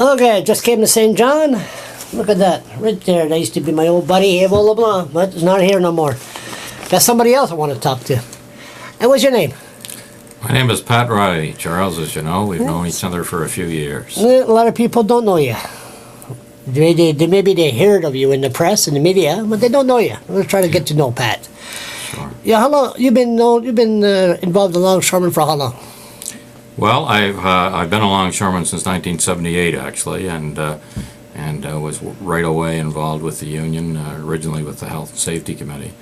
Okay, just came to St. John. Look at that, right there. That used to be my old buddy, Evo LeBlanc, but it's not here no more. Got somebody else I want to talk to. And what's your name? My name is Pat Riley, Charles, as you know. We've known each other for a few years. A lot of people don't know you. Maybe they heard of you in the press and the media, but they don't know you. We're trying to get to know Pat. Sure. Yeah, how long you've been involved in longshoremen for how long? Well, I've been a longshoreman since 1978, actually, and was right away involved with the union, originally with the Health and Safety Committee.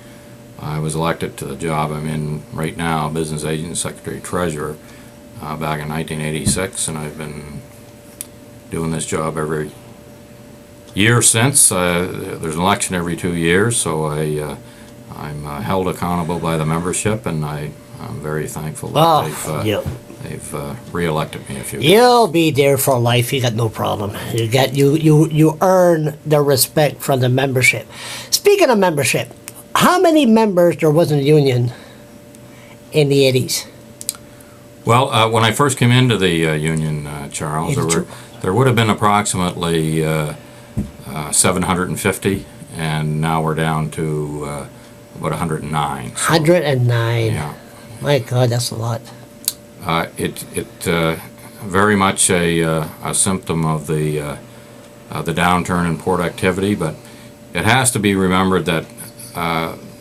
I was elected to the job I'm in right now, Business Agent Secretary Treasurer, back in 1986, and I've been doing this job every year since. There's an election every 2 years, so I'm held accountable by the membership, and I'm very thankful that they've re-elected me a few times. You'll be there for life. You got no problem. You earn the respect from the membership. Speaking of membership, how many members there was in the union in the 80s? Well, when I first came into the union, Charles, there would have been approximately 750, and now we're down to about 109. So, 109. Yeah. My God, that's a lot. It very much a symptom of the downturn in port activity, but it has to be remembered that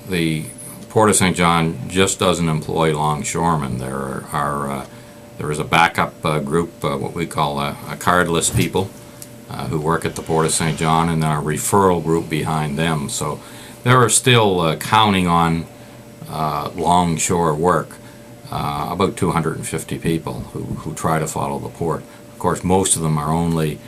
the Port of St. John just doesn't employ longshoremen. There is a backup group, what we call a cardless people, who work at the Port of St. John, and then a referral group behind them. So there are still counting on longshore work, about 250 people who try to follow the port. Of course, most of them are only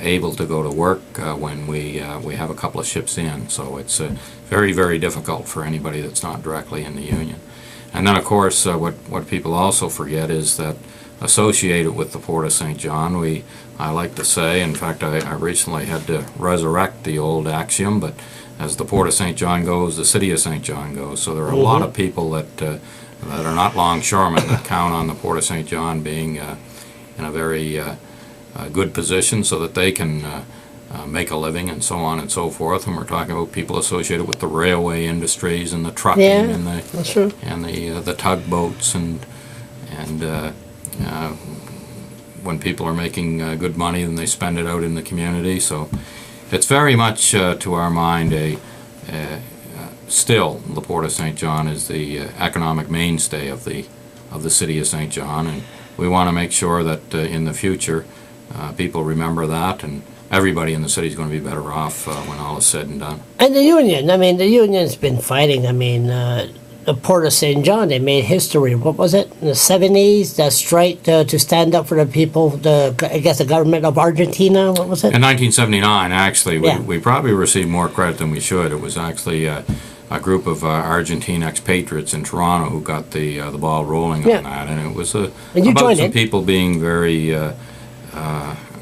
able to go to work when we have a couple of ships in, so it's very, very difficult for anybody that's not directly in the union. And then, of course, what people also forget is that associated with the Port of St. John, I like to say, in fact, I recently had to resurrect the old axiom, but as the Port of St. John goes, the City of St. John goes. So there are a lot of people that are not longshoremen that count on the Port of St. John being in a very good position so that they can make a living and so on and so forth. And we're talking about people associated with the railway industries and the trucking and the tugboats and when people are making good money, then they spend it out in the community. So it's very much to our mind still the Port of St. John is the economic mainstay of the City of St. John, and we want to make sure that in the future people remember that, and everybody in the city is going to be better off when all is said and done. And the union, the union's been fighting. The Port of St. John, they made history. What was it? In the 70s, the strike to stand up for the people, the government of Argentina, what was it? In 1979, actually, we probably received more credit than we should. It was actually a group of Argentine expatriates in Toronto who got the ball rolling on that, and it was about some people being very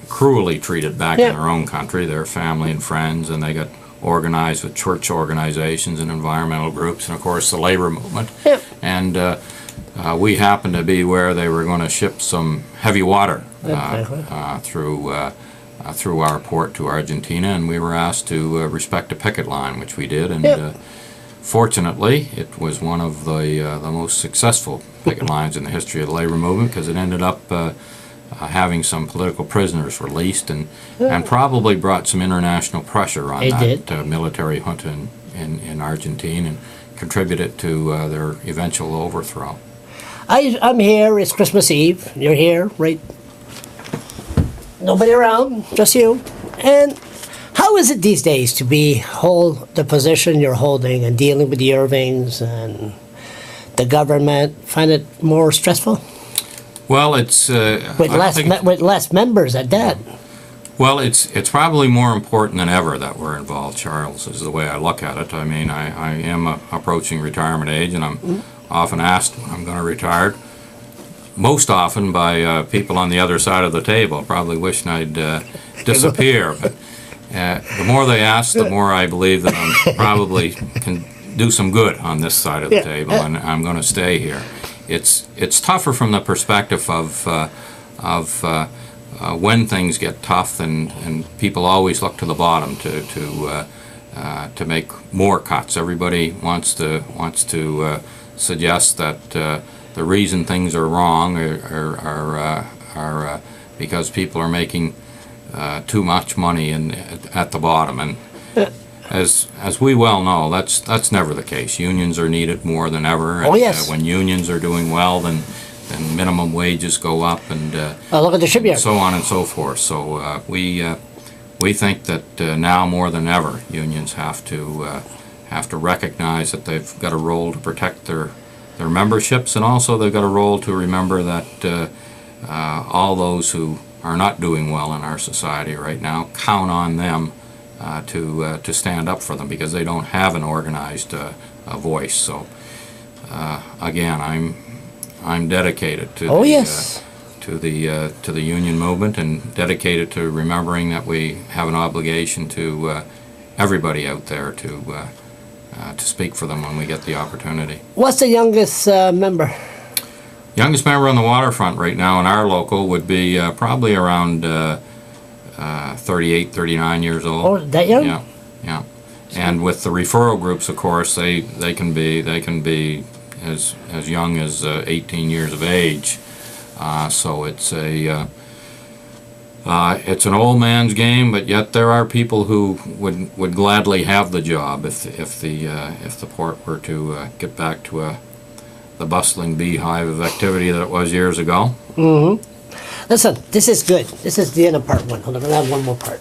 cruelly treated back in their own country, their family and friends, and they got organized with church organizations and environmental groups, and of course the labor movement. And we happened to be where they were going to ship some heavy water through our port to Argentina, and we were asked to respect a picket line, which we did, and fortunately it was one of the most successful picket lines in the history of the labor movement, because it ended up having some political prisoners released, and probably brought some international pressure on that military junta in Argentina, and contributed to their eventual overthrow. I'm here, it's Christmas Eve, you're here, right? Nobody around, just you. And how is it these days to hold the position you're holding and dealing with the Irvings and the government? Find it more stressful? Well, it's with less members at that. Well, it's probably more important than ever that we're involved, Charles, is the way I look at it. I am approaching retirement age, and I'm often asked when I'm going to retire, most often by people on the other side of the table, probably wishing I'd disappear. But the more they ask, the more I believe that I probably can do some good on this side of the table, and I'm going to stay here. It's tougher from the perspective of when things get tough, and people always look to the bottom to make more cuts. Everybody wants to suggest that the reason things are wrong are because people are making too much money at the bottom, and as we well know, that's never the case. Unions are needed more than ever. Oh, yes. When unions are doing well, then minimum wages go up, and look at the shipyard. so on and so forth. So we think that now more than ever, unions have to recognize that they've got a role to protect their memberships, and also they've got a role to remember that all those who are not doing well in our society right now count on them to stand up for them, because they don't have an organized voice. So again, I'm dedicated to the union movement, and dedicated to remembering that we have an obligation to everybody out there to speak for them when we get the opportunity. What's the youngest member? Youngest member on the waterfront right now in our local would be probably around 38, 39 years old. Oh, that young? Yeah, yeah. And with the referral groups, of course, they can be as young as 18 years of age. So it's an old man's game, but yet there are people who would gladly have the job if the port were to get back to the bustling beehive of activity that it was years ago. Mm-hmm. Listen, this is good. This is the end of part one. Hold on, I'm going to have one more part.